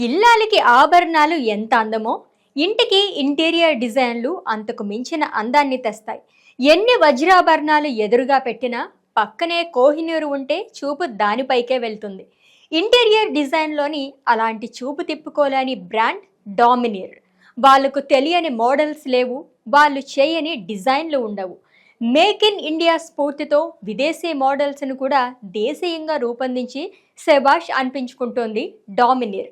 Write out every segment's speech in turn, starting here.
ఇల్లాలికి ఆభరణాలు ఎంత అందమో ఇంటికి ఇంటీరియర్ డిజైన్లు అంతకు మించిన అందాన్ని తెస్తాయి. ఎన్ని వజ్రాభరణాలు ఎదురుగా పెట్టినా పక్కనే కోహినూరు ఉంటే చూపు దానిపైకే వెళ్తుంది. ఇంటీరియర్ డిజైన్లోని అలాంటి చూపు తిప్పుకోలేని బ్రాండ్ డామినీర్. వాళ్ళకు తెలియని మోడల్స్ లేవు, వాళ్ళు చేయని డిజైన్లు ఉండవు. మేక్ ఇన్ ఇండియా స్ఫూర్తితో విదేశీ మోడల్స్ను కూడా దేశీయంగా రూపొందించి శభాష్ అనిపించుకుంటోంది డామినీర్.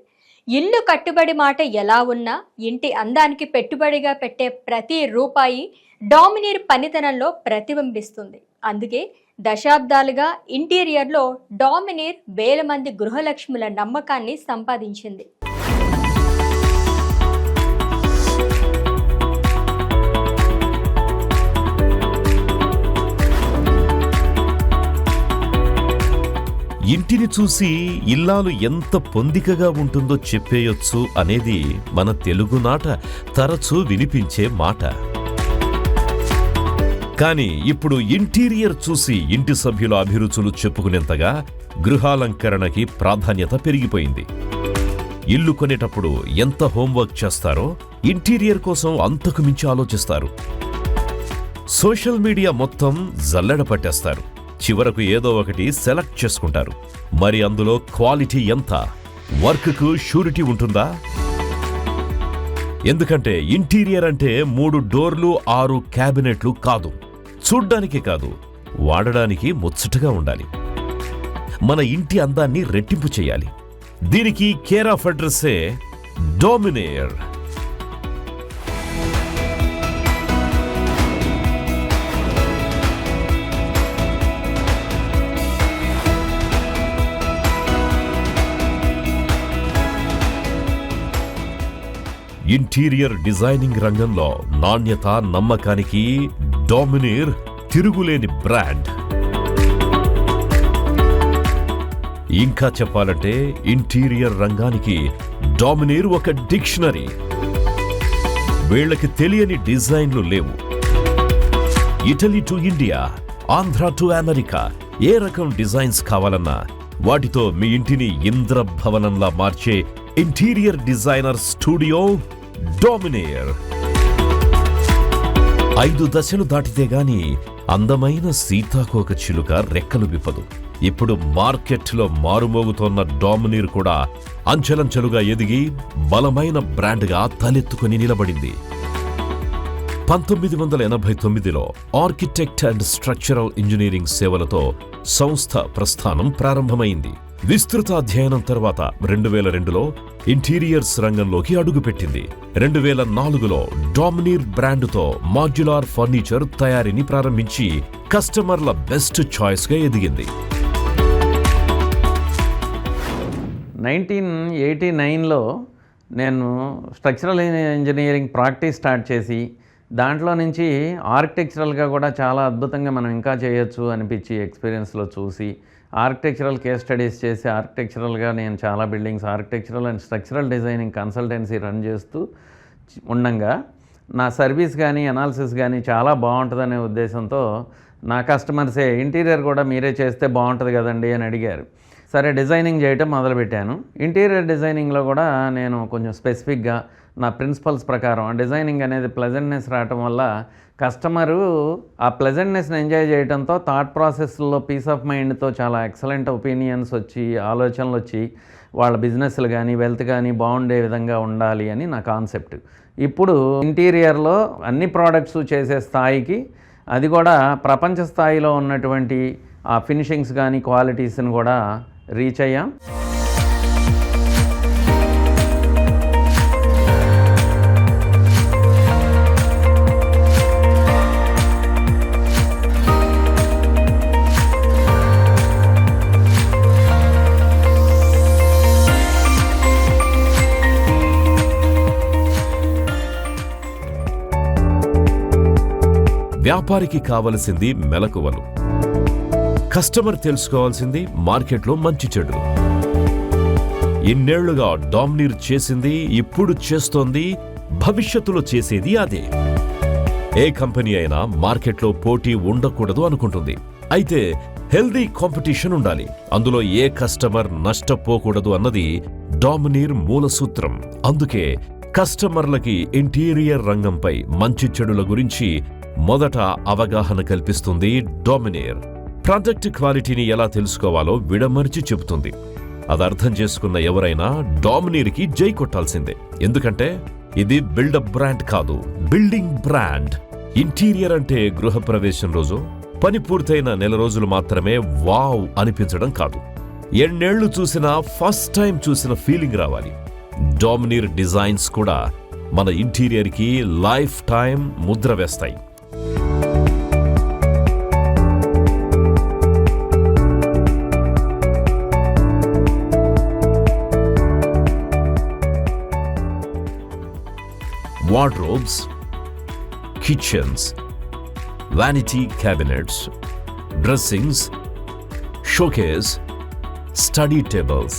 ఇల్లు కట్టుబడి మాట ఎలా ఉన్నా ఇంటి అందానికి పెట్టుబడిగా పెట్టే ప్రతి రూపాయి డామినీర్ పనితనంలో ప్రతిబింబిస్తుంది. అందుకే దశాబ్దాలుగా ఇంటీరియర్లో డామినీర్ వేల మంది గృహలక్ష్ముల నమ్మకాన్ని సంపాదించింది. ఇంటిని చూసి ఇల్లాలు ఎంత పొందికగా ఉంటుందో చెప్పేయొచ్చు అనేది మన తెలుగునాట తరచూ వినిపించే మాట. కానీ ఇప్పుడు ఇంటీరియర్ చూసి ఇంటి సభ్యుల అభిరుచులు చెప్పుకునేంతగా గృహాలంకరణకి ప్రాధాన్యత పెరిగిపోయింది. ఇల్లు కొనేటప్పుడు ఎంత హోంవర్క్ చేస్తారో ఇంటీరియర్ కోసం అంతకు మించి ఆలోచిస్తారు. సోషల్ మీడియా మొత్తం జల్లెడ పట్టేస్తారు. చివరకు ఏదో ఒకటి సెలెక్ట్ చేసుకుంటారు. మరి అందులో క్వాలిటీ ఎంత? వర్క్కు షూరిటీ ఉంటుందా? ఎందుకంటే ఇంటీరియర్ అంటే 3 డోర్లు 6 క్యాబినెట్లు కాదు. చూడ్డానికి కాదు, వాడడానికి ముచ్చటగా ఉండాలి. మన ఇంటి అందాన్ని రెట్టింపు చేయాలి. దీనికి కేర్ ఆఫ్ అడ్రస్సే డామినీర్. ఇంటీరియర్ డిజైనింగ్ రంగంలో నాణ్యత, నమ్మకానికి డామినీర్ తిరుగులేని బ్రాండ్. ఇంకా చెప్పాలంటే ఇంటీరియర్ రంగానికి డామినీర్ ఒక డిక్షనరీ. వీళ్ళకి తెలియని డిజైన్లు లేవు. Italy to India, Andhra to America, ఏ రకం డిజైన్స్ కావాలన్నా వాటితో మీ ఇంటిని ఇంద్రభవనంలా మార్చే ఇంటీరియర్ డిజైనర్ స్టూడియో డామినీర్. 5 దశలు దాటితే గాని అందమైన సీతాకోక చిలుక రెక్కలు విప్పదు. ఇప్పుడు మార్కెట్లో మారుమోగుతోన్న డామినీర్ కూడా అంచెలంచెలుగా ఎదిగి బలమైన బ్రాండ్గా తలెత్తుకుని నిలబడింది. 1989లో ఆర్కిటెక్ట్ అండ్ స్ట్రక్చరల్ ఇంజనీరింగ్ సేవలతో సంస్థ ప్రస్థానం ప్రారంభమైంది. విస్తృత అధ్యయనం తర్వాత 2002లో ఇంటీరియర్స్ రంగంలోకి అడుగుపెట్టింది. 2004లో డామినీర్ బ్రాండ్తో మాడ్యులార్ ఫర్నిచర్ తయారీని ప్రారంభించి కస్టమర్ల బెస్ట్ చాయిస్గా ఎదిగింది. 1989లో నేను స్ట్రక్చరల్ ఇంజనీరింగ్ ప్రాక్టీస్ స్టార్ట్ చేసి దాంట్లో నుంచి ఆర్కిటెక్చరల్గా కూడా చాలా అద్భుతంగా మనం ఇంకా చేయొచ్చు అనిపించి ఎక్స్పీరియన్స్లో చూసి ఆర్కిటెక్చరల్ కేస్ స్టడీస్ చేసి ఆర్కిటెక్చరల్గా నేను చాలా buildings architectural and structural designing consultancy run చేస్తూ ఉండంగా నా సర్వీస్ కానీ అనాలిసిస్ కానీ చాలా బాగుంటుందనే ఉద్దేశంతో నా కస్టమర్సే ఇంటీరియర్ కూడా మీరే చేస్తే బాగుంటుంది కదండి అని అడిగారు. సరే, డిజైనింగ్ చేయటం మొదలుపెట్టాను. ఇంటీరియర్ డిజైనింగ్లో కూడా నేను కొంచెం స్పెసిఫిక్గా నా ప్రిన్సిపల్స్ ప్రకారం డిజైనింగ్ అనేది ప్లెజెంట్నెస్ రావటం వల్ల కస్టమరు ఆ ప్లెజెంట్నెస్ని ఎంజాయ్ చేయడంతో థాట్ ప్రాసెస్లో పీస్ ఆఫ్ మైండ్తో చాలా ఎక్సలెంట్ ఒపీనియన్స్ వచ్చి ఆలోచనలు వచ్చి వాళ్ళ బిజినెస్లు కానీ వెల్త్ కానీ బాగుండే విధంగా ఉండాలి అని నా కాన్సెప్ట్. ఇప్పుడు ఇంటీరియర్లో అన్ని ప్రోడక్ట్స్ చేసే స్థాయికి, అది కూడా ప్రపంచ స్థాయిలో ఉన్నటువంటి ఆ ఫినిషింగ్స్ కానీ క్వాలిటీస్ని కూడా రీచ్ అయ్యాం. వ్యాపారికి కావలసింది మెలకువలు. కస్టమర్ తెలుసుకోవాల్సింది మార్కెట్లో మంచి చెడు. ఇన్నేళ్లుగా డామినీర్ చేసింది, ఇప్పుడు చేస్తోంది, భవిష్యత్తులో చేసేది అదే. ఏ కంపెనీ అయినా మార్కెట్లో పోటీ ఉండకూడదు అనుకుంటుంది. అయితే హెల్దీ కాంపిటీషన్ ఉండాలి, అందులో ఏ కస్టమర్ నష్టపోకూడదు అన్నది డామినీర్ మూల సూత్రం. అందుకే కస్టమర్లకి ఇంటీరియర్ రంగంపై మంచి చెడుల గురించి మొదట అవగాహన కల్పిస్తుంది డామినీర్. ప్రాడక్ట్ క్వాలిటీని ఎలా తెలుసుకోవాలో విడమర్చి చెబుతుంది. అది అర్థం చేసుకున్న ఎవరైనా డామినీర్కి జై కొట్టాల్సిందే. ఎందుకంటే ఇది బిల్డప్ బ్రాండ్ కాదు, బిల్డింగ్ బ్రాండ్. ఇంటీరియర్ అంటే గృహప్రవేశం రోజు, పని పూర్తయిన నెల రోజులు మాత్రమే వావ్ అనిపించడం కాదు. ఎన్నేళ్లు చూసినా ఫస్ట్ టైం చూసిన ఫీలింగ్ రావాలి. డామినీర్ డిజైన్స్ కూడా మన ఇంటీరియర్కి లైఫ్ టైం ముద్ర వేస్తాయి. Wardrobes, kitchens, vanity cabinets, dressings, showcase, study tables,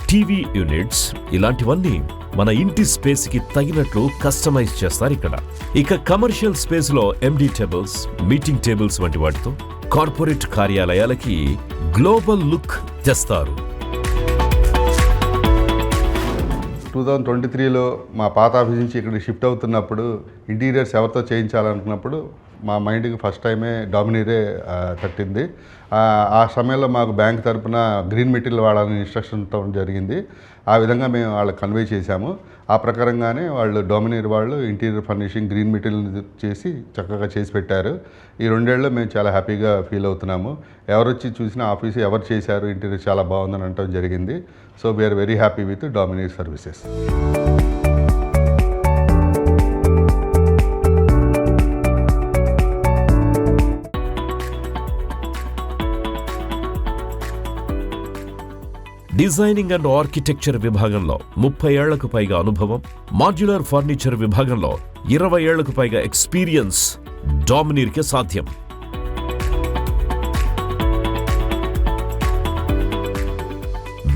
TV units, ఇలాంటివన్నీ మన ఇంటి స్పేస్కి తగినట్లు కస్టమైజ్ చేస్తారు ఇక్కడ. ఇక కమర్షియల్ స్పేస్లో ఎండి టేబుల్స్, మీటింగ్ టేబుల్స్ వంటి వాటితో కార్పొరేట్ కార్యాలయాలకి గ్లోబల్ లుక్ తెస్తారు. 2023లో మా పాత ఆఫీస్ నుంచి ఇక్కడికి షిఫ్ట్ అవుతున్నప్పుడు ఇంటీరియర్స్ ఎవరితో చేయించాలనుకున్నప్పుడు మా మైండ్కి ఫస్ట్ టైమే డామినీరే తట్టింది. ఆ సమయంలో మాకు బ్యాంక్ తరపున గ్రీన్ మెటీరియల్ వాడాలని ఇన్స్ట్రక్షన్ ఇవ్వడం జరిగింది. ఆ విధంగా మేము వాళ్ళకి కన్వే చేశాము. ఆ ప్రకారంగానే వాళ్ళు డామినీర్ వాళ్ళు ఇంటీరియర్ ఫర్నిషింగ్ గ్రీన్ మెటీరియల్ చేసి చక్కగా చేసి పెట్టారు. ఈ 2 ఏళ్ళలో మేము చాలా హ్యాపీగా ఫీల్ అవుతున్నాము. ఎవరు వచ్చి చూసినా ఆఫీసు ఎవరు చేశారు, ఇంటీరియర్ చాలా బాగుందని అనడం జరిగింది. So we are very happy with Domineer services. Designing and architecture విభాగంలో 30 ఏళ్లకు పైగా అనుభవం, మాడ్యులర్ ఫర్నిచర్ విభాగంలో 20 ఏళ్లకు పైగా ఎక్స్పీరియన్స్ డామినీర్కే సాధ్యం.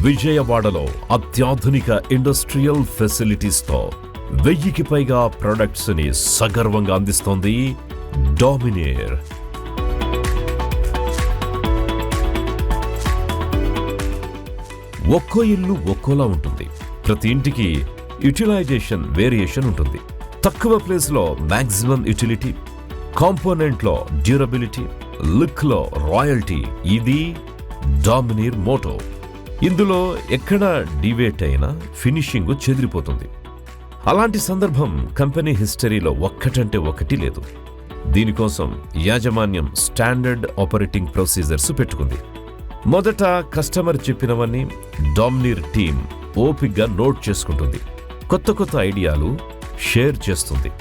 విజయవాడలో అత్యాధునిక ఇండస్ట్రియల్ ఫెసిలిటీస్తో 1000కి పైగా ప్రొడక్ట్స్ ని సగర్వంగా అందిస్తోంది డామినీర్. ఒక్కో ఇల్లు ఒక్కోలా ఉంటుంది. ప్రతి ఇంటికి యూటిలైజేషన్ వేరియేషన్ ఉంటుంది. తక్కువ ప్లేస్లో మ్యాక్సిమం యూటిలిటీ, కాంపోనెంట్లో డ్యూరబిలిటీ, లుక్లో రాయల్టీ, ఇది డామినీర్ మోటో. ఇందులో ఎక్కడ డివేట్ అయినా ఫినిషింగ్ చెదిరిపోతుంది. అలాంటి సందర్భం కంపెనీ హిస్టరీలో ఒక్కటంటే ఒకటి లేదు. దీనికోసం యాజమాన్యం స్టాండర్డ్ ఆపరేటింగ్ ప్రొసీజర్స్ పెట్టుకుంది. మొదట కస్టమర్ చెప్పినవన్నీ డామినీర్ టీమ్ ఓపిక్గా నోట్ చేసుకుంటుంది. కొత్త ఐడియాలు షేర్ చేస్తుంది.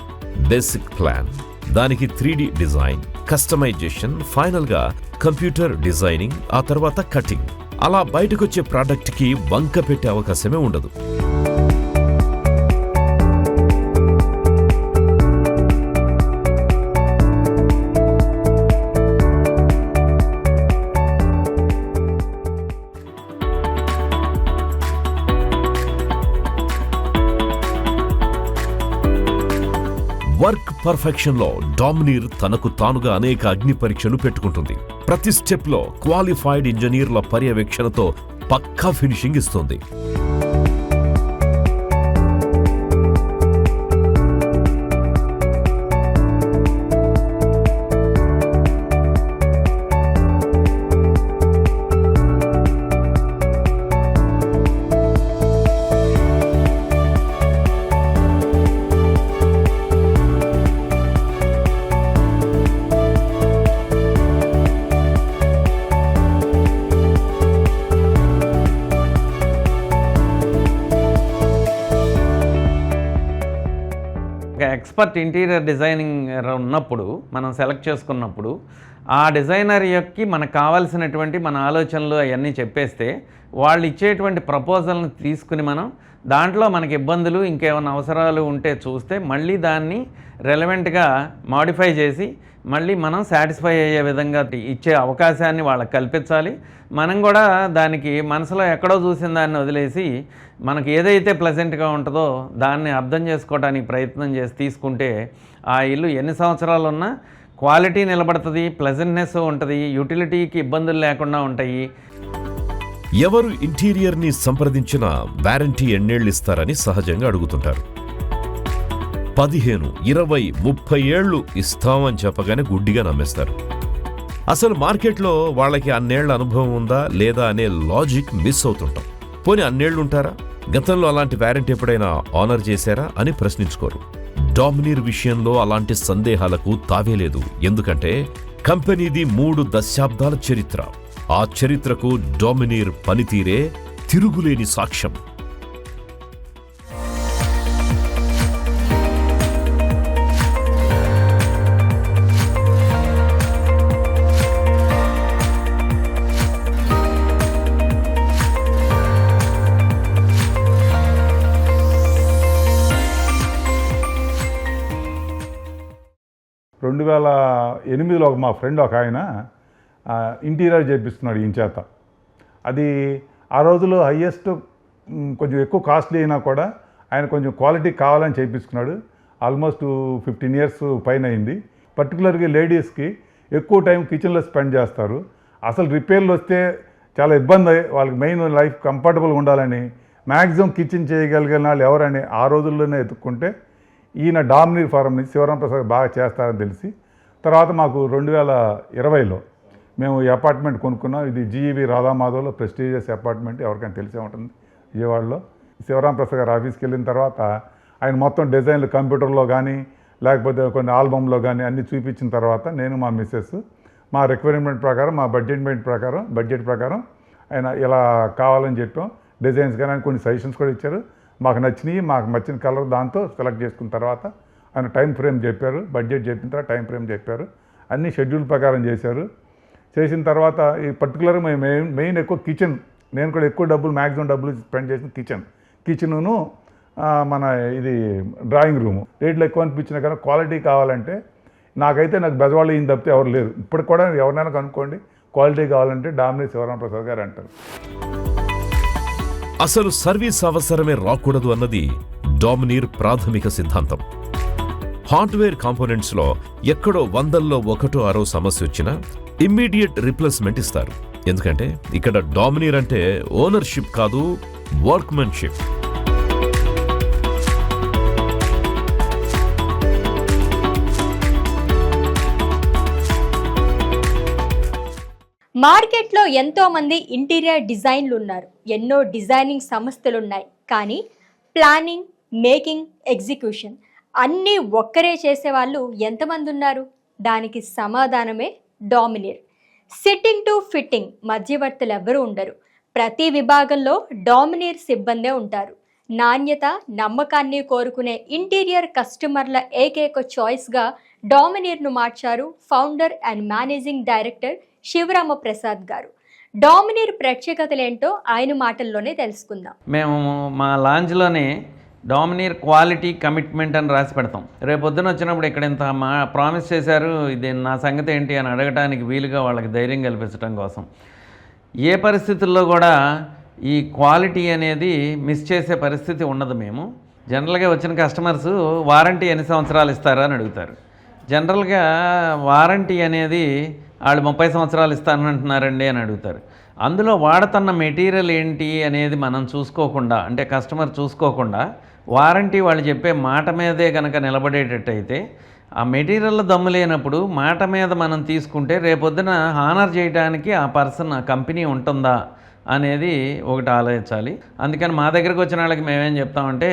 బేసిక్ ప్లాన్, దానికి 3D డిజైన్, కస్టమైజేషన్, ఫైనల్గా కంప్యూటర్ డిజైనింగ్, ఆ తర్వాత కటింగ్. అలా బయటకొచ్చే ప్రోడక్ట్కి వంక పెట్టే అవకాశమే ఉండదు. వర్క్ పర్ఫెక్షన్లో డామినీర్ తనకు తానుగా అనేక అగ్ని పరీక్షలు పెట్టుకుంటుంది. ప్రతి స్టెప్లో క్వాలిఫైడ్ ఇంజనీర్ల పర్యవేక్షణతో పక్కా ఫినిషింగ్ ఇస్తుంది. ఎక్స్పర్ట్ ఇంటీరియర్ డిజైనింగ్ ఉన్నప్పుడు మనం సెలెక్ట్ చేసుకున్నప్పుడు ఆ డిజైనర్ యొక్క మనకు కావాల్సినటువంటి మన ఆలోచనలు అవన్నీ చెప్పేస్తే వాళ్ళు ఇచ్చేటువంటి ప్రపోజల్ని తీసుకుని మనం దాంట్లో మనకి ఇబ్బందులు ఇంకేమైనా అవసరాలు ఉంటే చూస్తే మళ్ళీ దాన్ని రెలవెంట్గా మాడిఫై చేసి మళ్ళీ మనం సాటిస్ఫై అయ్యే విధంగా ఇచ్చే అవకాశాన్ని వాళ్ళకి కల్పించాలి. మనం కూడా దానికి మనసులో ఎక్కడో చూసిన దాన్ని వదిలేసి మనకి ఏదైతే ప్లెజెంట్గా ఉంటుందో దాన్ని అర్థం చేసుకోవడానికి ప్రయత్నం చేసి తీసుకుంటే ఆ ఇల్లు ఎన్ని సంవత్సరాలు ఉన్నా క్వాలిటీ నిలబడుతుంది, ప్లెజెంట్నెస్ ఉంటుంది, యూటిలిటీకి ఇబ్బందులు లేకుండా ఉంటాయి. ఎవరు ఇంటీరియర్ని సంప్రదించినా వారంటీ ఎన్నేళ్ళు ఇస్తారని సహజంగా అడుగుతుంటారు. 15, 20, 30 ఏళ్ళు ఇస్తామని చెప్పగానే గుడ్డిగా నమ్మేస్తారు. అసలు మార్కెట్లో వాళ్ళకి అన్నేళ్ల అనుభవం ఉందా లేదా అనే లాజిక్ మిస్ అవుతుంటాం. పోనీ అన్నేళ్లు ఉంటారా, గతంలో అలాంటి వారంటీ ఎప్పుడైనా ఆనర్ చేశారా అని ప్రశ్నించుకోరు. డామినీర్ విషయంలో అలాంటి సందేహాలకు తావేలేదు. ఎందుకంటే కంపెనీది 3 దశాబ్దాల చరిత్ర. ఆ చరిత్రకు డామినీర్ పనితీరే తిరుగులేని సాక్ష్యం. రెండు 2008లో మా ఫ్రెండ్ ఒక ఆయన ఇంటీరియర్ చేపిస్తున్నాడు ఈయన చేత. అది ఆ రోజుల్లో హయ్యెస్ట్, కొంచెం ఎక్కువ కాస్ట్లీ అయినా కూడా ఆయన కొంచెం క్వాలిటీ కావాలని చేయించుకున్నాడు. ఆల్మోస్ట్ 15 ఇయర్స్ పైన అయింది. పర్టికులర్గా లేడీస్కి ఎక్కువ టైం కిచెన్లో స్పెండ్ చేస్తారు. అసలు రిపేర్లు వస్తే చాలా ఇబ్బంది, వాళ్ళకి మెయిన్ లైఫ్ కంఫర్టబుల్గా ఉండాలని మ్యాక్సిమం కిచెన్ చేయగలిగిన వాళ్ళు ఎవరని ఆ రోజుల్లోనే ఎత్తుక్కుంటే ఈయన డామినీర్ ఫారం నుంచి శివరాం ప్రసాద్ బాగా చేస్తారని తెలిసి తర్వాత మాకు 2020లో మేము ఈ అపార్ట్మెంట్ కొనుక్కున్నాం. ఇది జీఈవి రాధామాధవ్లో ప్రెస్టీజియస్ అపార్ట్మెంట్, ఎవరికైనా తెలిసే ఉంటుంది విజయవాడలో. శివరాం ప్రసాద్ గారు ఆఫీస్కి వెళ్ళిన తర్వాత ఆయన మొత్తం డిజైన్లు కంప్యూటర్లో కానీ లేకపోతే కొన్ని ఆల్బమ్లో కానీ అన్నీ చూపించిన తర్వాత నేను మా మిస్సెస్ మా రిక్వైర్మెంట్ ప్రకారం, మా బడ్జెట్ ప్రకారం ఆయన ఇలా కావాలని చెప్పాం. డిజైన్స్ కానీ ఆయన కొన్ని సజెషన్స్ కూడా ఇచ్చారు. మాకు నచ్చిన కలర్ దాంతో సెలెక్ట్ చేసుకున్న తర్వాత ఆయన టైం ఫ్రేమ్ చెప్పారు, బడ్జెట్ చెప్పిన తర్వాత టైం ఫ్రేమ్ చెప్పారు. అన్ని షెడ్యూల్ ప్రకారం చేసిన తర్వాత ఈ పర్టికులర్గా మేము మెయిన్ ఎక్కువ కిచెన్, నేను కూడా ఎక్కువ మ్యాక్సిమం డబ్బులు స్పెండ్ చేసిన కిచెను మన ఇది డ్రాయింగ్ రూము రేట్లు ఎక్కువ అనిపించినా కానీ క్వాలిటీ కావాలంటే నాకు బెజవాళ్ళు ఈయన తప్పితే ఎవరు లేరు. ఇప్పుడు కూడా ఎవరినైనా కనుక్కోండి, క్వాలిటీ కావాలంటే డామినీర్ శివరాం ప్రసాద్ గారు అంటారు. అసలు సర్వీస్ అవసరమే రాకూడదు అన్నది డామినీర్ ప్రాథమిక సిద్ధాంతం. హార్డ్వేర్ కాంపోనెంట్స్లో ఎక్కడో 100లో 1-6 సమస్య వచ్చినా ఇమ్మీడియట్ రిప్లేస్మెంట్ ఇస్తారు. ఎందుకంటే ఇక్కడ డామినీర్ అంటే ఓనర్షిప్ కాదు, వర్క్మెన్షిప్. మార్కెట్లో ఎంతో మంది ఇంటీరియర్ డిజైన్లు ఉన్నారు, ఎన్నో డిజైనింగ్ సంస్థలున్నాయి. కానీ ప్లానింగ్, మేకింగ్, ఎగ్జిక్యూషన్ అన్నీ ఒక్కరే చేసేవాళ్ళు ఎంతమంది ఉన్నారు? దానికి సమాధానమే డామినీర్. సిట్టింగ్ టు ఫిట్టింగ్ మధ్యవర్తులు ఎవ్వరూ ఉండరు. ప్రతి విభాగంలో డామినీర్ సిబ్బందే ఉంటారు. నాణ్యత, నమ్మకాన్ని కోరుకునే ఇంటీరియర్ కస్టమర్ల ఏకైక చాయిస్గా డామినీర్ను మార్చారు founder and managing director Sivarama Prasad గారు. డామినీర్ ప్రత్యేకతలేంటో ఆయన మాటల్లోనే తెలుసుకుందాం. మేము మా లాంజ్లోనే డామినీర్ క్వాలిటీ కమిట్మెంట్ అని రాసి పెడతాం. రేపొద్దున వచ్చినప్పుడు ఇక్కడ ఇంత ప్రామిస్ చేశారు, ఇది నా సంగతి ఏంటి అని అడగడానికి వీలుగా వాళ్ళకి ధైర్యం కల్పించడం కోసం. ఏ పరిస్థితుల్లో కూడా ఈ క్వాలిటీ అనేది మిస్ చేసే పరిస్థితి ఉండదు. మేము జనరల్గా వచ్చిన కస్టమర్స్ వారంటీ ఎన్ని సంవత్సరాలు ఇస్తారా అని అడుగుతారు. జనరల్గా వారంటీ అనేది వాళ్ళు 30 సంవత్సరాలు ఇస్తానంటున్నారండి అని అడుగుతారు. అందులో వాడుతున్న మెటీరియల్ ఏంటి అనేది మనం చూసుకోకుండా, అంటే కస్టమర్ చూసుకోకుండా వారంటీ వాళ్ళు చెప్పే మాట మీదే కనుక నిలబడేటట్టయితే, ఆ మెటీరియల్ దమ్ము లేనప్పుడు మాట మీద మనం తీసుకుంటే రేపొద్దున హానర్ చేయడానికి ఆ పర్సన్, ఆ కంపెనీ ఉంటుందా అనేది ఒకటి ఆలోచించాలి. అందుకని మా దగ్గరకు వచ్చిన వాళ్ళకి మేమేం చెప్తామంటే,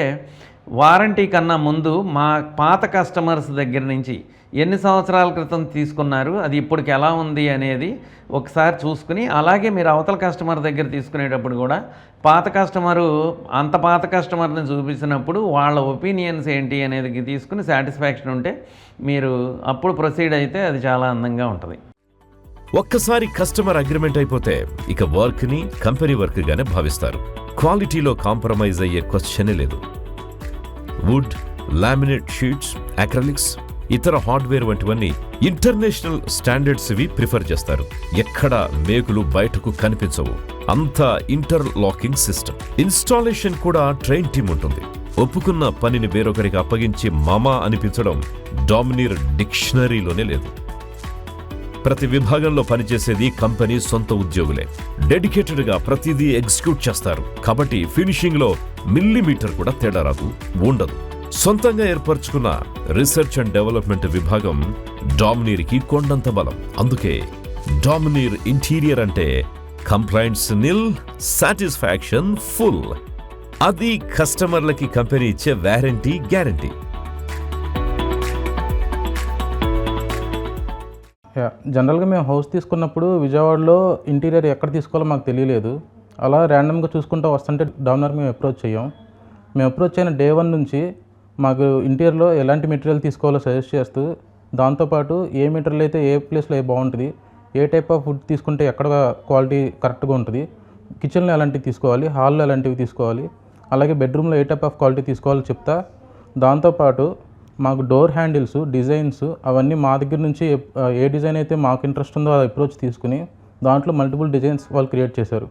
వారంటీ కన్నా ముందు మా పాత కస్టమర్స్ దగ్గర నుంచి ఎన్ని సంవత్సరాల క్రితం తీసుకున్నారు, అది ఇప్పటికి ఎలా ఉంది అనేది ఒకసారి చూసుకుని, అలాగే మీరు అవతల కస్టమర్ దగ్గర తీసుకునేటప్పుడు కూడా పాత కస్టమర్ని చూపించినప్పుడు వాళ్ళ ఒపీనియన్స్ ఏంటి అనేది తీసుకుని సాటిస్ఫాక్షన్ ఉంటే మీరు అప్పుడు ప్రొసీడ్ అయితే అది చాలా అందంగా ఉంటుంది. ఒక్కసారి కస్టమర్ అగ్రిమెంట్ అయిపోతే ఇక వర్క్ని కంపెనీ వర్క్గానే భావిస్తారు. క్వాలిటీలో కాంప్రమైజ్ అయ్యే క్వశ్చనే లేదు. వుడ్, లామినేట్ షీట్స్, అక్రలిక్స్, ఇతర హార్డ్వేర్ వంటివన్నీ ఇంటర్నేషనల్ స్టాండర్డ్స్ ఇవి ప్రిఫర్ చేస్తారు. ఎక్కడ మేకులు బయటకు కనిపించవు. అంతా ఇంటర్లాకింగ్ సిస్టమ్. ఇన్స్టాలేషన్ కూడా ట్రైన్ టీమ్ ఉంటుంది. ఒప్పుకున్న పనిని వేరొకరికి అప్పగించి మామా అనిపించడం డామినీర్ డిక్షనరీలోనే లేదు. ప్రతి విభాగంలో పనిచేసేది కంపెనీ సొంత ఉద్యోగులే. డెడికేటెడ్గా ప్రతిదీ ఎగ్జిక్యూట్ చేస్తారు. కాబట్టి ఫినిషింగ్లో మిల్లీమీటర్ కూడా తేడా రాదు, ఉండదు. సొంతంగా ఏర్పరచుకున్న రీసెర్చ్ అండ్ డెవలప్మెంట్ విభాగం డామినీర్కి కొండంత బలం. అందుకే డామినీర్ ఇంటీరియర్ అంటే కంప్లైంట్స్ నిల్, సాటిస్ఫాక్షన్ ఫుల్. అది కస్టమర్లకి కంపెనీ ఇచ్చే వారంటీ, గ్యారంటీ. జనరల్గా మేము హౌస్ తీసుకున్నప్పుడు విజయవాడలో ఇంటీరియర్ ఎక్కడ తీసుకోవాలో మాకు తెలియలేదు. అలా ర్యాండమ్గా చూసుకుంటూ వస్తుంటే డామినర్ మేము అప్రోచ్ అయ్యాం. మేము అప్రోచ్ అయిన డే 1 నుంచి మాకు ఇంటీరియర్లో ఎలాంటి మెటీరియల్ తీసుకోవాలో సజెస్ట్ చేస్తూ, దాంతోపాటు ఏ మెటీరియల్ అయితే ఏ ప్లేస్లో ఏ బాగుంటుంది, ఏ టైప్ ఆఫ్ ఫుడ్ తీసుకుంటే ఎక్కడ క్వాలిటీ కరెక్ట్గా ఉంటుంది, కిచెన్లో ఎలాంటివి తీసుకోవాలి, హాల్లో ఎలాంటివి తీసుకోవాలి, అలాగే బెడ్రూమ్లో ఏ టైప్ ఆఫ్ క్వాలిటీ తీసుకోవాలో చెప్తా. దాంతోపాటు మాకు డోర్ హ్యాండిల్స్, డిజైన్స్ అవన్నీ మా దగ్గర నుంచి ఏ డిజైన్ అయితే మాకు ఇంట్రెస్ట్ ఉందో ఆ అప్రోచ్ తీసుకుని దాంట్లో మల్టిపుల్ డిజైన్స్ వాళ్ళు క్రియేట్ చేశారు.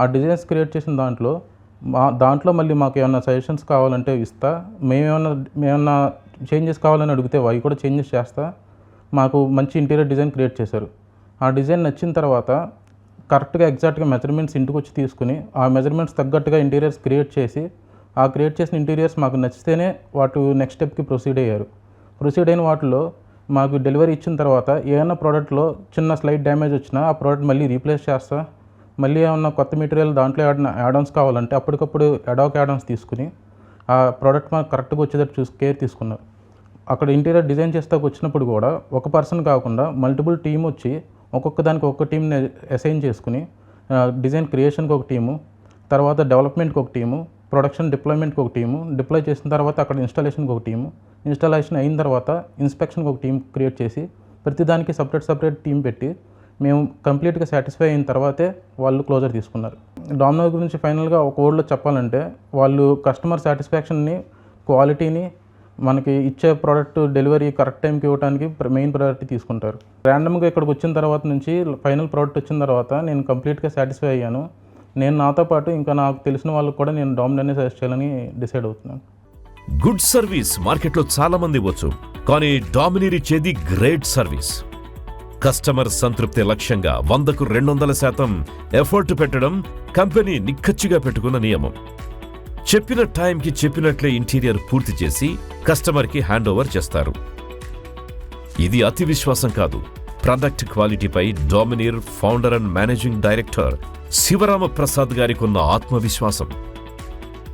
ఆ డిజైన్స్ క్రియేట్ చేసిన దాంట్లో మళ్ళీ మాకు ఏమైనా సజెషన్స్ కావాలంటే ఇస్తా. మేమేమన్నా చేంజెస్ కావాలని అడిగితే అవి కూడా చేంజెస్ చేస్తా. మాకు మంచి ఇంటీరియర్ డిజైన్ క్రియేట్ చేశారు. ఆ డిజైన్ నచ్చిన తర్వాత కరెక్ట్గా ఎగ్జాక్ట్గా మెజర్మెంట్స్ ఇంటికి వచ్చి తీసుకుని ఆ మెజర్మెంట్స్ తగ్గట్టుగా ఇంటీరియర్స్ క్రియేట్ చేసి, ఆ క్రియేట్ చేసిన ఇంటీరియర్స్ మాకు నచ్చితేనే వాటి నెక్స్ట్ స్టెప్కి ప్రొసీడ్ అయ్యారు. ప్రొసీడ్ అయిన వాటిలో మాకు డెలివరీ ఇచ్చిన తర్వాత ఏమైనా ప్రోడక్ట్లో చిన్న స్లైట్ డ్యామేజ్ వచ్చినా ఆ ప్రోడక్ట్ మళ్ళీ రీప్లేస్ చేస్తా. మళ్ళీ ఏమన్నా కొత్త మెటీరియల్ దాంట్లో యాడాన్స్ కావాలంటే అప్పటికప్పుడు అడాక్ యాడాన్స్ తీసుకుని ఆ ప్రోడక్ట్ మాకు కరెక్ట్గా వచ్చేటట్టు కేర్ తీసుకున్నారు. అక్కడ ఇంటీరియర్ డిజైన్ చేస్తాకు వచ్చినప్పుడు కూడా ఒక పర్సన్ కాకుండా మల్టిపుల్ టీమ్ వచ్చి ఒక్కొక్క దానికి ఒక్కొక్క టీంని అసైన్ చేసుకుని డిజైన్ క్రియేషన్కి ఒక టీము, తర్వాత డెవలప్మెంట్కి ఒక టీము, ప్రొడక్షన్ డిప్లాయ్మెంట్కి ఒక టీము, డిప్లాయ్ చేసిన తర్వాత అక్కడ ఇన్స్టాలేషన్కి ఒక టీము, ఇన్స్టాలేషన్ అయిన తర్వాత ఇన్స్పెక్షన్కి ఒక టీం క్రియేట్ చేసి ప్రతిదానికి సపరేట్ టీం పెట్టి మేము కంప్లీట్గా సాటిస్ఫై అయిన తర్వాతే వాళ్ళు క్లోజర్ తీసుకున్నారు. డామినోర్ గురించి ఫైనల్గా ఒక వర్డ్లో చెప్పాలంటే వాళ్ళు కస్టమర్ సాటిస్ఫాక్షన్ని, క్వాలిటీని, మనకి ఇచ్చే ప్రోడక్ట్ డెలివరీ కరెక్ట్ టైంకి ఇవ్వడానికి మెయిన్ ప్రయారిటీ తీసుకుంటారు. ర్యాండమ్గా ఇక్కడికి వచ్చిన తర్వాత నుంచి ఫైనల్ ప్రోడక్ట్ వచ్చిన తర్వాత నేను కంప్లీట్గా సాటిస్ఫై అయ్యాను. నేను నాతో పాటు ఇంకా నాకు తెలిసిన వాళ్ళకి కూడా నేను డామినర్నే సజెస్ట్ చేయాలని డిసైడ్ అవుతున్నాను. గుడ్ సర్వీస్ మార్కెట్లో చాలా మంది ఇవ్వచ్చు, కానీ డామినీర్ ఇచ్చేది గ్రేట్ సర్వీస్. కస్టమర్ సంతృప్తి లక్ష్యంగా 100కు 200% ఎఫర్ట్ పెట్టడం కంపెనీ నిక్కచ్చిగా పెట్టుకున్న నియమం. చెప్పిన టైంకి చెప్పినట్లే ఇంటీరియర్ పూర్తి చేసి కస్టమర్కి హ్యాండ్ ఓవర్ చేస్తారు. ఇది అతి విశ్వాసం కాదు, ప్రొడక్ట్ క్వాలిటీపై Domineer founder and managing director Sivarama Prasad గారికి ఉన్న ఆత్మవిశ్వాసం.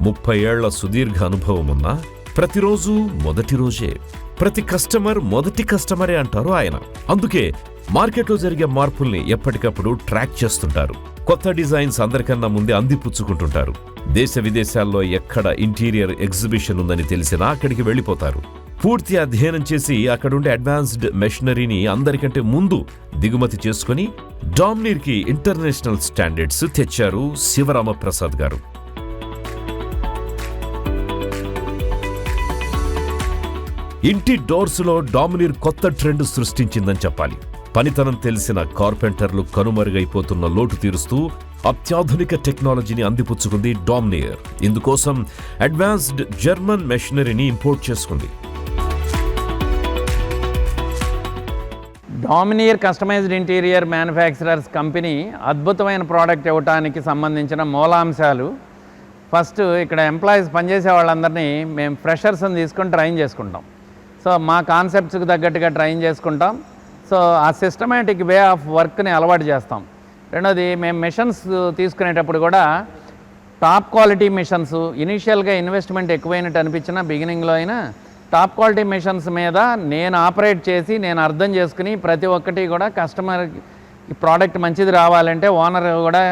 30 ఏళ్ల సుదీర్ఘ అనుభవం ఉన్నా ప్రతిరోజు మొదటి రోజే, ప్రతి కస్టమర్ మొదటి కస్టమరే అంటారు ఆయన. అందుకే మార్కెట్లో జరిగే మార్పుల్ని ఎప్పటికప్పుడు ట్రాక్ చేస్తుంటారు. కొత్త డిజైన్స్ అందరికన్నా ముందే అందిపుచ్చుకుంటుంటారు. దేశ విదేశాల్లో ఎక్కడ ఇంటీరియర్ ఎగ్జిబిషన్ ఉందని తెలిసినా అక్కడికి వెళ్ళిపోతారు. పూర్తి అధ్యయనం చేసి అక్కడుండే అడ్వాన్స్డ్ మెషినరీని అందరికంటే ముందు దిగుమతి చేసుకుని డామినీర్కి ఇంటర్నేషనల్ స్టాండర్డ్స్ తెచ్చారు శివరామ ప్రసాద్ గారు. ఇంటి డోర్స్లో డామినీర్ కొత్త ట్రెండ్ సృష్టించిందని చెప్పాలి. పనితనం తెలిసిన కార్పెంటర్లు కనుమరుగైపోతున్న లోటు తీరుస్తూ అత్యాధునిక టెక్నాలజీని అందిపుచ్చుకుంది డామినీర్. ఇందుకోసం అడ్వాన్స్డ్ జర్మన్ మెషినరీని ఇంపోర్ట్ చేసుకుంది. డామినీర్ కస్టమైజ్డ్ ఇంటీరియర్ మ్యానుఫ్యాక్చరర్స్ కంపెనీ అద్భుతమైన ప్రోడక్ట్ ఇవ్వడానికి సంబంధించిన మూలాంశాలు. ఫస్ట్ ఇక్కడ ఎంప్లాయీస్ పనిచేసే వాళ్ళందరినీ మేము ఫ్రెషర్స్ని తీసుకొని ట్రైన్ చేసుకుంటాం. సో మా కాన్సెప్ట్స్కి తగ్గట్టుగా ట్రైన్ చేసుకుంటాం. సో ఆ సిస్టమేటిక్ వే ఆఫ్ వర్క్ని అలవాటు చేస్తాం. రెండోది, మేము మిషన్స్ తీసుకునేటప్పుడు కూడా టాప్ క్వాలిటీ మిషన్స్, ఇనీషియల్గా ఇన్వెస్ట్మెంట్ ఎక్కువైనట్టు అనిపించిన బిగినింగ్లో అయినా టాప్ క్వాలిటీ మిషన్స్ మీద నేను ఆపరేట్ చేసి నేను అర్థం చేసుకుని ప్రతి ఒక్కటి కూడా కస్టమర్ ప్రోడక్ట్ మంచిది రావాలంటే ఓనర్ కూడా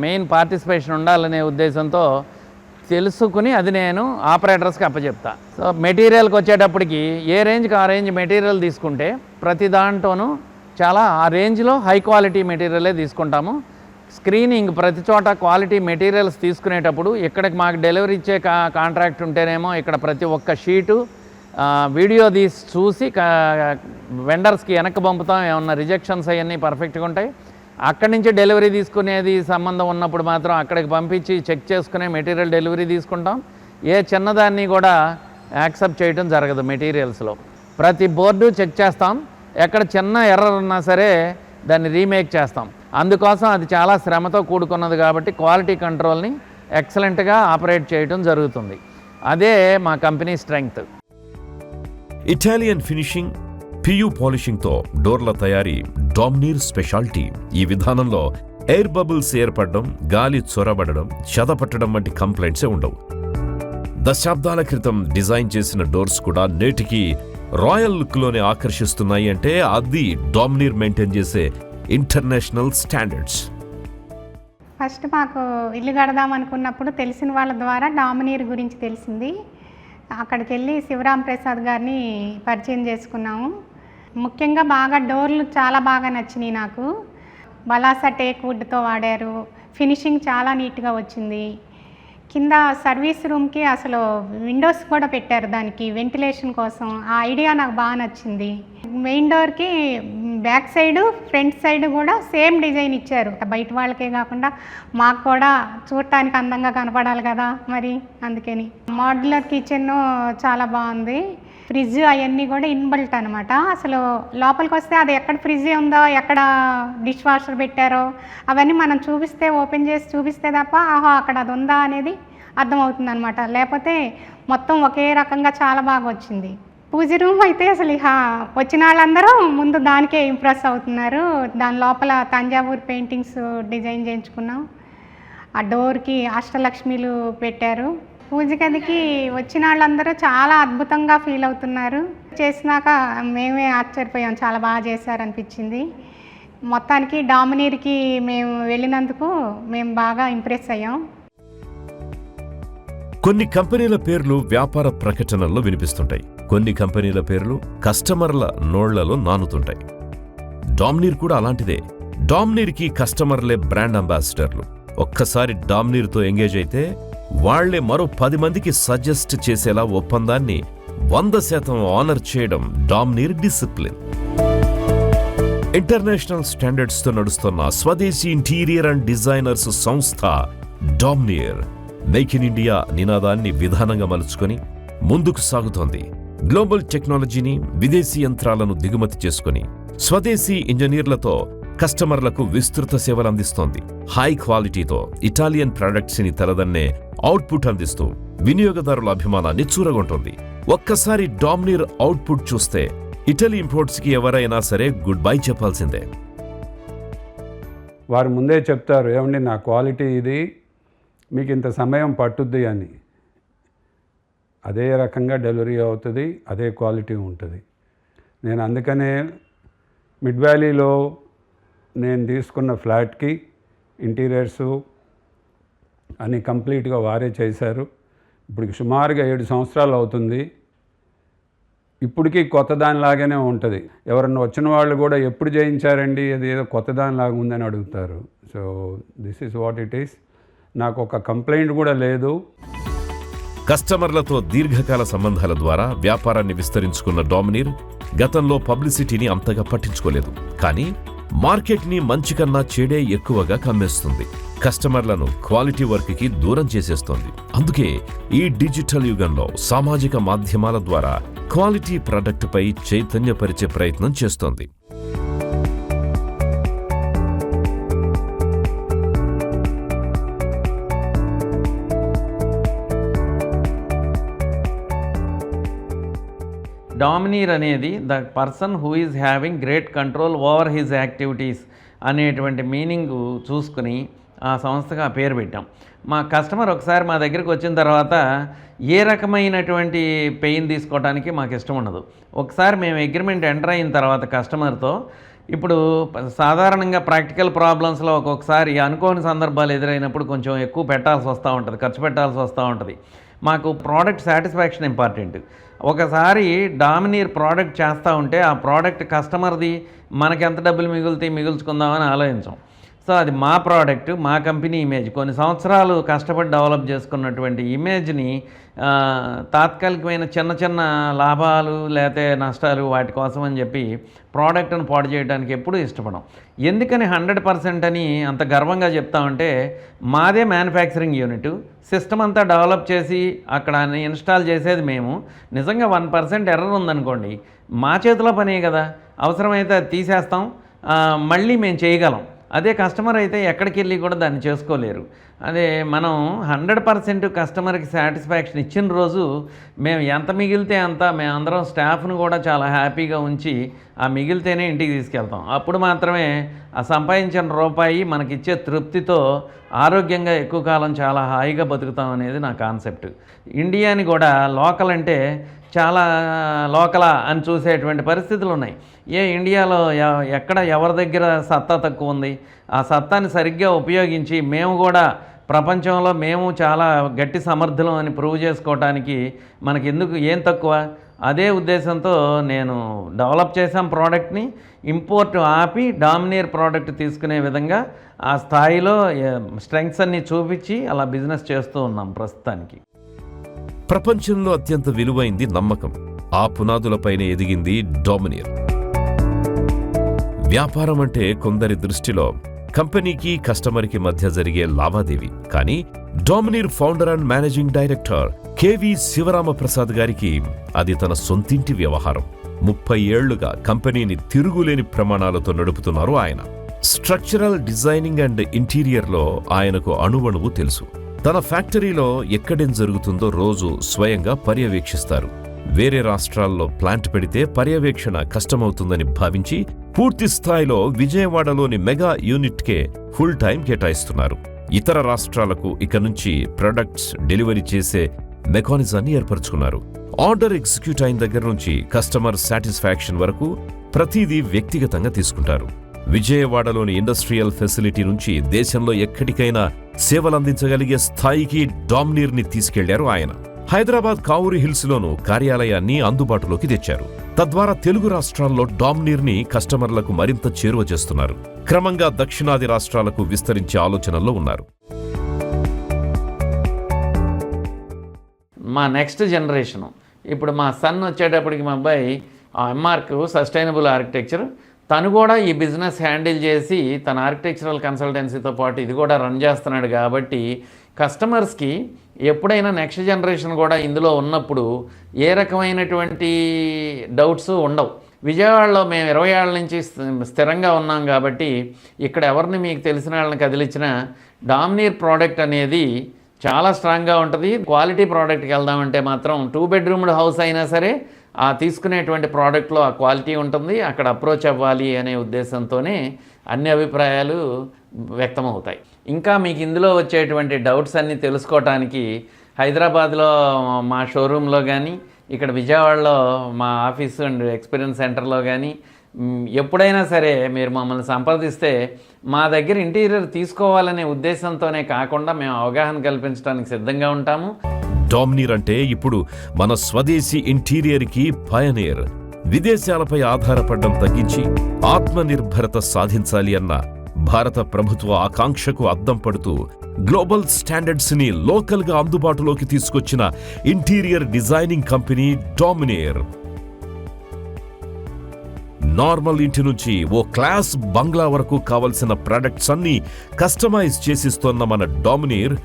మెయిన్ పార్టిసిపేషన్ ఉండాలనే ఉద్దేశంతో తెలుసుకుని అది నేను ఆపరేటర్స్కి అప్పచెప్తా. సో మెటీరియల్కి వచ్చేటప్పటికి ఏ రేంజ్కి ఆ రేంజ్ మెటీరియల్ తీసుకుంటే ప్రతి దాంట్లోనూ చాలా ఆ రేంజ్లో హై క్వాలిటీ మెటీరియలే తీసుకుంటాము. స్క్రీనింగ్ ప్రతి చోట క్వాలిటీ మెటీరియల్స్ తీసుకునేటప్పుడు ఇక్కడికి మాకు డెలివరీ ఇచ్చే కాంట్రాక్ట్ ఉంటేనేమో ఇక్కడ ప్రతి ఒక్క షీటు వీడియో తీసి చూసి వెండర్స్కి వెనక్కి పంపుతాం. ఏమన్నా రిజెక్షన్స్ అవన్నీ పర్ఫెక్ట్గా ఉంటాయి. అక్కడి నుంచి డెలివరీ తీసుకునేది సంబంధం ఉన్నప్పుడు మాత్రం అక్కడికి పంపించి చెక్ చేసుకునే మెటీరియల్ డెలివరీ తీసుకుంటాం. ఏ చిన్నదాన్ని కూడా యాక్సెప్ట్ చేయడం జరగదు. మెటీరియల్స్లో ప్రతి బోర్డు చెక్ చేస్తాం. ఎక్కడ చిన్న ఎర్రర్ ఉన్నా సరే దాన్ని రీమేక్ చేస్తాం. అందుకోసం అది చాలా శ్రమతో కూడుకున్నది కాబట్టి క్వాలిటీ కంట్రోల్ని ఎక్సలెంట్గా ఆపరేట్ చేయడం జరుగుతుంది. అదే మా company strength. Italian finishing, PU పాలిషింగ్తో డోర్ల తయారీ డామ్నీర్ స్పెషాలిటీ. ఈ విధానంలో ఎయిర్ బబుల్స్ ఏర్పడడం, గాలి చొరబడడం, చెదపట్టడం వంటి కంప్లైంట్సే ఉండవు. దశాబ్దాల క్రితం డిజైన్ చేసిన డోర్స్ కూడా నేటికి రాయల్ లుక్లోనే ఆకర్షిస్తున్నాయి అంటే అది డామ్నీర్ మెయింటైన్ చేసే ఇంటర్నేషనల్ స్టాండర్డ్స్. ఫస్ట్ మాకు ఇల్లు కడదాం అనుకున్నప్పుడు తెలిసిన వాళ్ళ ద్వారా డామినీర్ గురించి తెలిసింది. అక్కడికి వెళ్ళి శివరాం ప్రసాద్ గారిని పరిచయం చేసుకున్నాము. ముఖ్యంగా బాగా డోర్లు చాలా బాగా నచ్చినాయి నాకు. బలాసా టేక్ వుడ్తో వాడారు. ఫినిషింగ్ చాలా నీట్గా వచ్చింది. కింద సర్వీస్ రూమ్కి అసలు విండోస్ కూడా పెట్టారు దానికి వెంటిలేషన్ కోసం. ఆ ఐడియా నాకు బాగా నచ్చింది. మెయిన్ డోర్కి బ్యాక్ సైడ్ ఫ్రంట్ సైడ్ కూడా సేమ్ డిజైన్ ఇచ్చారు. బయట వాళ్ళకే కాకుండా మాకు కూడా చూడటానికి అందంగా కనపడాలి కదా మరి, అందుకని. మోడ్యులర్ కిచెన్ చాలా బాగుంది. ఫ్రిడ్జ్ అవన్నీ కూడా ఇన్బిల్ట్ అనమాట. అసలు లోపలికి వస్తే అది ఎక్కడ ఫ్రిడ్జ్ ఉందో, ఎక్కడ డిష్ వాషర్ పెట్టారో అవన్నీ మనం చూపిస్తే, ఓపెన్ చేసి చూపిస్తే తప్ప ఆహా అక్కడ అది ఉందా అనేది అర్థమవుతుంది అనమాట. లేకపోతే మొత్తం ఒకే రకంగా చాలా బాగా వచ్చింది. పూజ రూమ్ అయితే అసలు వచ్చిన వాళ్ళందరూ ముందు దానికే ఇంప్రెస్ అవుతున్నారు. దాని లోపల తంజావూర్ పెయింటింగ్స్ డిజైన్ చేయించుకున్నాం. ఆ డోర్కి అష్టలక్ష్మిలు పెట్టారు. పూజ గదికి వచ్చిన వాళ్ళందరూ చాలా అద్భుతంగా ఫీల్ అవుతున్నారు. చేసినాక మేమే ఆశ్చర్యపోయాం, చాలా బాగా చేశారనిపించింది. మొత్తానికి డామినీర్కి మేము వెళ్ళినందుకు మేము బాగా ఇంప్రెస్ అయ్యాం. కొన్ని కంపెనీల పేర్లు వ్యాపార ప్రకటనల్లో వినిపిస్తుంటాయి. కొన్ని కంపెనీల పేర్లు కస్టమర్ల నోళ్లలో నానుతుంటాయి. డామ్నీర్ కూడా అలాంటిదే. డామ్నీర్కి కస్టమర్లే బ్రాండ్ అంబాసిడర్లు. ఒక్కసారి డామ్నీర్తో ఎంగేజ్ అయితే వాళ్లే మరో 10 మందికి సజెస్ట్ చేసేలా ఒప్పందాన్ని 100% ఆనర్ చేయడం డామ్నీర్ డిసిప్లిన్. ఇంటర్నేషనల్ స్టాండర్డ్స్తో నడుస్తున్న స్వదేశీ ఇంటీరియర్ అండ్ డిజైనర్స్ సంస్థ డామ్నీర్ మేక్ ఇన్ ఇండియా నినాదాన్ని విధానంగా మలుచుకొని ముందుకు సాగుతోంది. గ్లోబల్ టెక్నాలజీని, విదేశీ యంత్రాలను దిగుమతి చేసుకుని స్వదేశీ ఇంజనీర్లతో కస్టమర్లకు విస్తృత సేవలు అందిస్తోంది. హై క్వాలిటీతో ఇటాలియన్ ప్రొడక్ట్స్ ని తలదన్నే అవుట్పుట్ అందిస్తూ వినియోగదారుల అభిమానాన్ని చూరగొంటోంది. ఒక్కసారి డామ్నీర్ అవుట్పుట్ చూస్తే ఇటలీ ఇంపోర్ట్స్ కి ఎవరైనా సరే గుడ్ బై చెప్పాల్సిందే. వారు ముందే చెప్తారు, ఏమండి నా క్వాలిటీ ఇది, మీకు ఇంత సమయం పట్టుద్ది అని. అదే రకంగా డెలివరీ అవుతుంది, అదే క్వాలిటీ ఉంటుంది. నేను అందుకనే మిడ్ వ్యాలీలో నేను తీసుకున్న ఫ్లాట్కి ఇంటీరియర్సు అన్నీ కంప్లీట్గా వారే చేశారు. ఇప్పుడు సుమారుగా 7 సంవత్సరాలు అవుతుంది. ఇప్పటికీ కొత్త దానిలాగానే ఉంటుంది. ఎవరన్నా వచ్చిన వాళ్ళు కూడా ఎప్పుడు చేయించారండి, అది ఏదో కొత్త దానిలాగా ఉందని అడుగుతారు. So this is what it is. నాకు ఒక కంప్లైంట్ కూడా లేదు. కస్టమర్లతో దీర్ఘకాల సంబంధాల ద్వారా వ్యాపారాన్ని విస్తరించుకున్న డామినీర్ గతంలో పబ్లిసిటీని అంతగా పట్టించుకోలేదు. కానీ మార్కెట్ని మంచి కన్నా చెడే ఎక్కువగా కమ్మేస్తుంది. కస్టమర్లను క్వాలిటీ వర్క్కి దూరం చేసేస్తోంది. అందుకే ఈ డిజిటల్ యుగంలో సామాజిక మాధ్యమాల ద్వారా క్వాలిటీ ప్రొడక్ట్పై చైతన్యపరిచే ప్రయత్నం చేస్తోంది. డామినీర్ అనేది the person who is having great control over his activities అనేటువంటి మీనింగ్ చూసుకుని ఆ సంస్థకు ఆ పేరు పెట్టాం. మా కస్టమర్ ఒకసారి మా దగ్గరికి వచ్చిన తర్వాత ఏ రకమైనటువంటి పెయిన్ తీసుకోవడానికి మాకు ఇష్టం ఉండదు. ఒకసారి మేము అగ్రిమెంట్ ఎంటర్ అయిన తర్వాత కస్టమర్తో, ఇప్పుడు సాధారణంగా ప్రాక్టికల్ ప్రాబ్లమ్స్లో ఒక్కొక్కసారి అనుకోని సందర్భాలు ఎదురైనప్పుడు కొంచెం ఎక్కువ పెట్టాల్సి వస్తూ ఉంటుంది, ఖర్చు పెట్టాల్సి వస్తూ ఉంటుంది. మాకు ప్రోడక్ట్ సాటిస్ఫాక్షన్ ఇంపార్టెంట్. ఒకసారి డామినీర్ ప్రోడక్ట్ చేస్తూ ఉంటే ఆ ప్రోడక్ట్ కస్టమర్ది మనకి ఎంత డబ్బులు మిగులుతాయి మిగుల్చుకుందామని ఆలోచించాం. సో అది మా ప్రోడక్ట్, మా కంపెనీ ఇమేజ్, కొన్ని సంవత్సరాలు కష్టపడి డెవలప్ చేసుకున్నటువంటి ఇమేజ్ని తాత్కాలికమైన చిన్న చిన్న లాభాలు లేకపోతే నష్టాలు వాటి కోసం అని చెప్పి ప్రోడక్ట్ను పాడు చేయడానికి ఎప్పుడూ ఇష్టపడం. ఎందుకని 100% అని అంత గర్వంగా చెప్తామంటే, మాదే మ్యానుఫ్యాక్చరింగ్ యూనిట్, సిస్టమ్ అంతా డెవలప్ చేసి అక్కడ ఇన్స్టాల్ చేసేది మేము. నిజంగా 1% ఎర్రర్ ఉందనుకోండి, మా చేతిలో పనే కదా, అవసరమైతే అది తీసేస్తాం, మళ్ళీ మేము చేయగలం. అదే కస్టమర్ అయితే ఎక్కడికి వెళ్ళి కూడా దాన్ని చేసుకోలేరు. అదే మనం 100% కస్టమర్కి సాటిస్ఫాక్షన్ ఇచ్చిన రోజు మేము ఎంత మిగిలితే అంత మేమందరం స్టాఫ్ను కూడా చాలా హ్యాపీగా ఉంచి ఆ మిగిలితేనే ఇంటికి తీసుకెళ్తాం. అప్పుడు మాత్రమే ఆ సంపాదించిన రూపాయి మనకిచ్చే తృప్తితో ఆరోగ్యంగా ఎక్కువ కాలం చాలా హాయిగా బతుకుతాం అనేది నా కాన్సెప్ట్. ఇండియాని కూడా లోకల్ అంటే చాలా లోకలా అని చూసేటువంటి పరిస్థితులు ఉన్నాయి. ఇండియాలో ఎక్కడ ఎవరి దగ్గర సత్తా తక్కువ ఉంది, ఆ సత్తాని సరిగ్గా ఉపయోగించి మేము కూడా ప్రపంచంలో మేము చాలా గట్టి సమర్థులం అని ప్రూవ్ చేసుకోవడానికి మనకి ఎందుకు ఏం తక్కువ, అదే ఉద్దేశంతో నేను డెవలప్ చేసాం ప్రోడక్ట్ని. ఇంపోర్ట్ ఆపి డామినీర్ ప్రోడక్ట్ తీసుకునే విధంగా ఆ స్థాయిలో స్ట్రెంగ్స్ అన్ని చూపించి అలా బిజినెస్ చేస్తూ ఉన్నాం ప్రస్తుతానికి. ప్రపంచంలో అత్యంత విలువైంది నమ్మకం. ఆ పునాదులపైనే ఎదిగింది డామినీర్. వ్యాపారం అంటే కొందరి దృష్టిలో కంపెనీకి కస్టమర్కి మధ్య జరిగే లావాదేవీ. కానీ Domineer founder and managing director KV Sivaramaprasad గారికి అది తన సొంతింటి వ్యవహారం. 30 ఏళ్లుగా కంపెనీని తిరుగులేని ప్రమాణాలతో నడుపుతున్నారు ఆయన. స్ట్రక్చరల్ డిజైనింగ్ అండ్ ఇంటీరియర్లో ఆయనకు అణువణువు తెలుసు. తన ఫ్యాక్టరీలో ఎక్కడేం జరుగుతుందో రోజు స్వయంగా పర్యవేక్షిస్తారు. వేరే రాష్ట్రాల్లో ప్లాంట్ పెడితే పర్యవేక్షణ కష్టమవుతుందని భావించి పూర్తి స్థాయిలో విజయవాడలోని మెగా యూనిట్కే ఫుల్ టైం కేటాయిస్తున్నారు. ఇతర రాష్ట్రాలకు ఇక నుంచి ప్రొడక్ట్స్ డెలివరీ చేసే మెకానిజాన్ని ఏర్పరచుకున్నారు. ఆర్డర్ ఎగ్జిక్యూట్ అయిన దగ్గర నుంచి కస్టమర్ సాటిస్ఫాక్షన్ వరకు ప్రతిదీ వ్యక్తిగతంగా తీసుకుంటారు. విజయవాడలోని ఇండస్ట్రియల్ ఫెసిలిటీ నుంచి దేశంలో ఎక్కడికైనా సేవలందించగలిగే స్థాయికి డామినీర్ని తీసుకెళ్లారు ఆయన. హైదరాబాద్ కావూరి హిల్స్లోనూ కార్యాలయాన్ని అందుబాటులోకి తెచ్చారు. తద్వారా తెలుగు రాష్ట్రాల్లో డామినీర్ని కస్టమర్లకు మరింత చేరువ చేస్తున్నారు. క్రమంగా దక్షిణాది రాష్ట్రాలకు విస్తరించే ఆలోచనల్లో ఉన్నారు. మా నెక్స్ట్ జనరేషను ఇప్పుడు మా సన్ వచ్చేటప్పటికి మా అబ్బాయి ఎంఆర్క్ సస్టైనబుల్ ఆర్కిటెక్చర్, తను కూడా ఈ బిజినెస్ హ్యాండిల్ చేసి తన ఆర్కిటెక్చరల్ కన్సల్టెన్సీతో పాటు ఇది కూడా రన్ చేస్తున్నాడు. కాబట్టి కస్టమర్స్కి ఎప్పుడైనా నెక్స్ట్ జనరేషన్ కూడా ఇందులో ఉన్నప్పుడు ఏ రకమైనటువంటి డౌట్స్ ఉండవు. విజయవాడలో మేము 20 ఏళ్ళ నుంచి స్థిరంగా ఉన్నాం కాబట్టి ఇక్కడ ఎవరిని మీకు తెలిసిన వాళ్ళని కదిలించిన డామినీర్ ప్రోడక్ట్ అనేది చాలా స్ట్రాంగ్గా ఉంటుంది. క్వాలిటీ ప్రోడక్ట్కి వెళ్దామంటే మాత్రం 2 బెడ్రూమ్డ్ హౌస్ అయినా సరే ఆ తీసుకునేటువంటి ప్రోడక్ట్లో ఆ క్వాలిటీ ఉంటుంది. అక్కడ అప్రోచ్ అవ్వాలి అనే ఉద్దేశంతోనే అన్ని అభిప్రాయాలు వ్యక్తమవుతాయి. ఇంకా మీకు ఇందులో వచ్చేటువంటి డౌట్స్ అన్నీ తెలుసుకోవటానికి హైదరాబాద్లో మా షోరూంలో కానీ, ఇక్కడ విజయవాడలో మా ఆఫీసు అండ్ ఎక్స్పీరియన్స్ సెంటర్లో కానీ ఎప్పుడైనా సరే మీరు మమ్మల్ని సంప్రదిస్తే మా దగ్గర ఇంటీరియర్ తీసుకోవాలనే ఉద్దేశంతోనే కాకుండా మేము అవగాహన కల్పించడానికి సిద్ధంగా ఉంటాము. డామినీర్ అంటే ఇప్పుడు మన స్వదేశీ ఇంటీరియర్కి పయనీర్. విదేశాలపై ఆధారపడడం తగ్గించి ఆత్మనిర్భరత సాధించాలి అన్న భారత ప్రభుత్వ ఆకాంక్షకు అద్దం పడుతూ గ్లోబల్ స్టాండర్డ్స్ ని లోకల్ గా అందుబాటులోకి తీసుకొచ్చిన ఇంటీరియర్ డిజైనింగ్ కంపెనీ డామినీర్. నార్మల్ ఇంటి నుంచి ఓ క్లాస్ బంగ్లా వరకు కావలసిన ప్రొడక్ట్స్ అన్ని కస్టమైజ్ చేసిస్తోన్న మన డామినీర్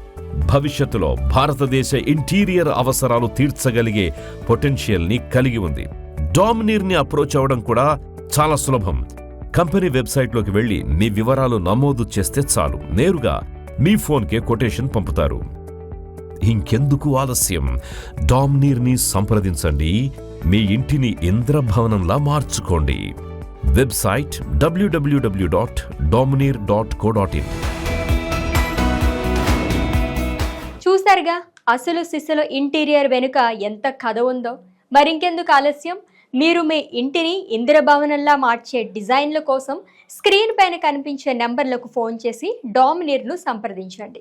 భవిష్యత్తులో భారతదేశ ఇంటీరియర్ అవసరాలు తీర్చగలిగే పొటెన్షియల్ ని కలిగి ఉంది. డామినీర్ ని అప్రోచ్ అవ్వడం కూడా చాలా సులభం. కంపెనీ వెబ్సైట్లోకి వెళ్లి మీ వివరాలు నమోదు చేస్తే చాలు, నేరుగా మీ ఫోన్కే కొటేషన్ పంపుతారు. ఇంకెందుకు ఆలస్యం, డామినీర్ని సంప్రదించండి. మీ ఇంటిని ఇంద్రభవనంలా మార్చుకోండి. Website www.domineer.co.in. చూసారుగా అసలు సిసలు ఇంటీరియర్ వెనుక ఎంత కథ ఉందో. మరింకెందుకు ఆలస్యం, మీరు మీ ఇంటిని ఇంద్రభవనంలా మార్చే డిజైన్ల కోసం స్క్రీన్ పైన కనిపించే నెంబర్లకు ఫోన్ చేసి డామినీర్ను సంప్రదించండి.